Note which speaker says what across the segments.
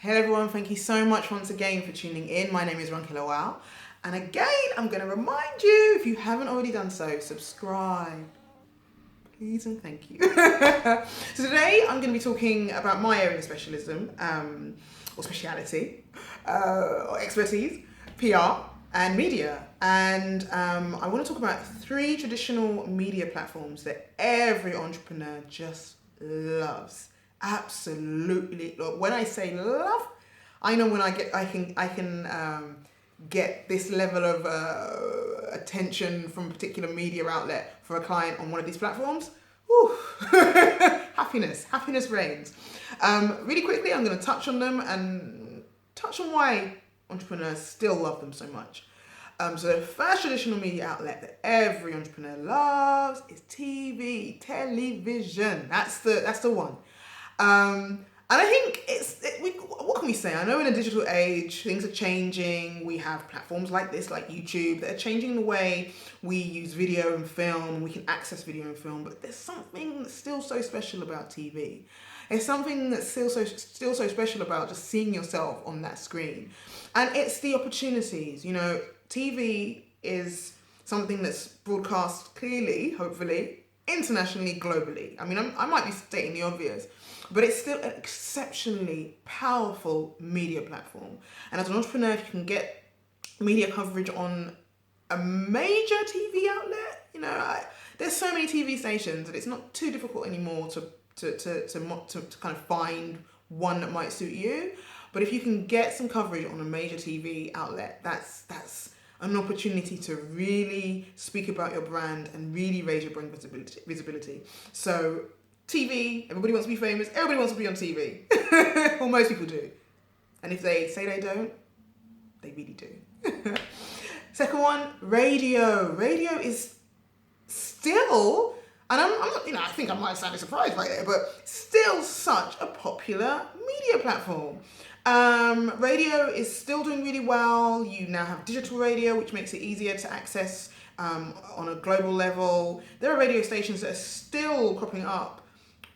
Speaker 1: Hello everyone, thank you so much once again for tuning in. My name is Ronke Lawal, and again I'm going to remind you, if you haven't already done so, subscribe. Please and thank you. So today I'm going to be talking about my area of specialism, or speciality, or expertise, PR and media. And I want to talk about 3 traditional media platforms that every entrepreneur just loves. Absolutely. Look, when I say love, I know when I can get this level of attention from a particular media outlet for a client on one of these platforms. Whew. happiness reigns. Really quickly, I'm going to touch on them and touch on why entrepreneurs still love them so much. So the first traditional media outlet that every entrepreneur loves is TV, television. That's the one. And I think what can we say? I know in a digital age, things are changing. We have platforms like this, like YouTube, that are changing the way we use video and film. We can access video and film, but there's something that's still so special about TV. There's something that's still so special about just seeing yourself on that screen. And it's the opportunities. You know, TV is something that's broadcast clearly, hopefully, internationally, globally. I mean, I might be stating the obvious, but it's still an exceptionally powerful media platform. And as an entrepreneur, if you can get media coverage on a major TV outlet, you know, there's so many TV stations that it's not too difficult anymore to kind of find one that might suit you. But if you can get some coverage on a major TV outlet, that's an opportunity to really speak about your brand and really raise your brand visibility. So TV, everybody wants to be famous, everybody wants to be on TV. Well, most people do. And if they say they don't, they really do. Second one, radio. Radio is still, and I'm not, I think I might have sounded surprised by that, but still such a popular media platform. Radio is still doing really well. You now have digital radio, which makes it easier to access on a global level. There are radio stations that are still cropping up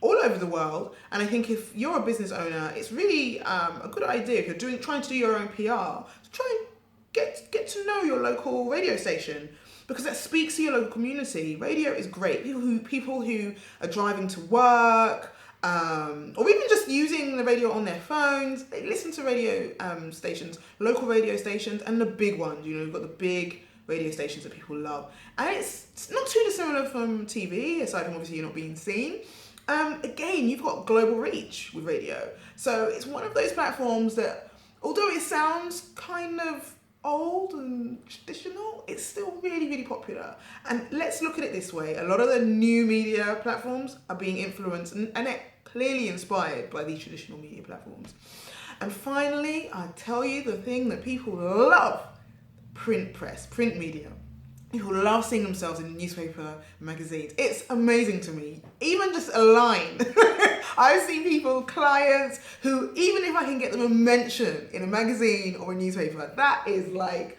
Speaker 1: all over the world, and I think if you're a business owner, it's really a good idea if you're trying to do your own PR, to try and get to know your local radio station, because that speaks to your local community. Radio is great. People who are driving to work, or even just using the radio on their phones, they listen to radio stations, local radio stations, and the big ones. You know, you've got the big radio stations that people love, and it's not too dissimilar from TV, aside from obviously you're not being seen. Again, you've got global reach with radio, so it's one of those platforms that, although it sounds kind of old and traditional, it's still really, really popular. And let's look at it this way: a lot of the new media platforms are being influenced and they're clearly inspired by these traditional media platforms. And finally, I tell you the thing that people love: print press, print media. People love seeing themselves in newspaper magazines. It's amazing to me. Even just a line. I've seen people, clients, who, even if I can get them a mention in a magazine or a newspaper, that is like,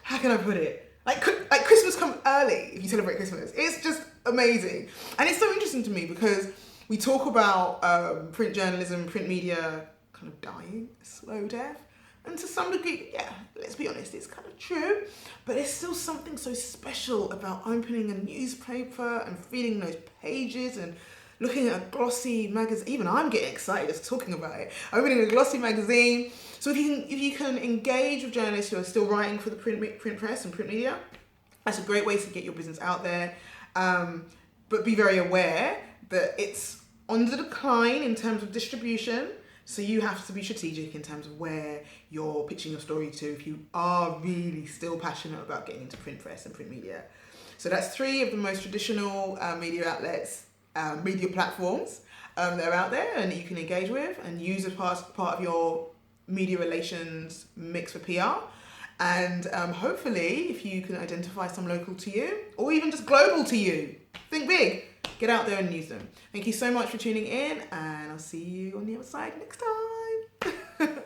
Speaker 1: how can I put it? Like Christmas come early if you celebrate Christmas. It's just amazing. And it's so interesting to me because we talk about print journalism, print media kind of dying, a slow death. And to some degree, yeah, let's be honest, it's kind of true. But there's still something so special about opening a newspaper and feeling those pages and looking at a glossy magazine. Even I'm getting excited just talking about it. Opening a glossy magazine. So if you can engage with journalists who are still writing for the print press and print media, that's a great way to get your business out there. But be very aware that it's on the decline in terms of distribution. So you have to be strategic in terms of where you're pitching your story to if you are really still passionate about getting into print press and print media. So that's 3 of the most traditional media outlets, media platforms that are out there and that you can engage with and use as part of your media relations mix for PR. And hopefully, if you can identify some local to you or even just global to you, think big. Get out there and use them. Thank you so much for tuning in, and I'll see you on the other side next time.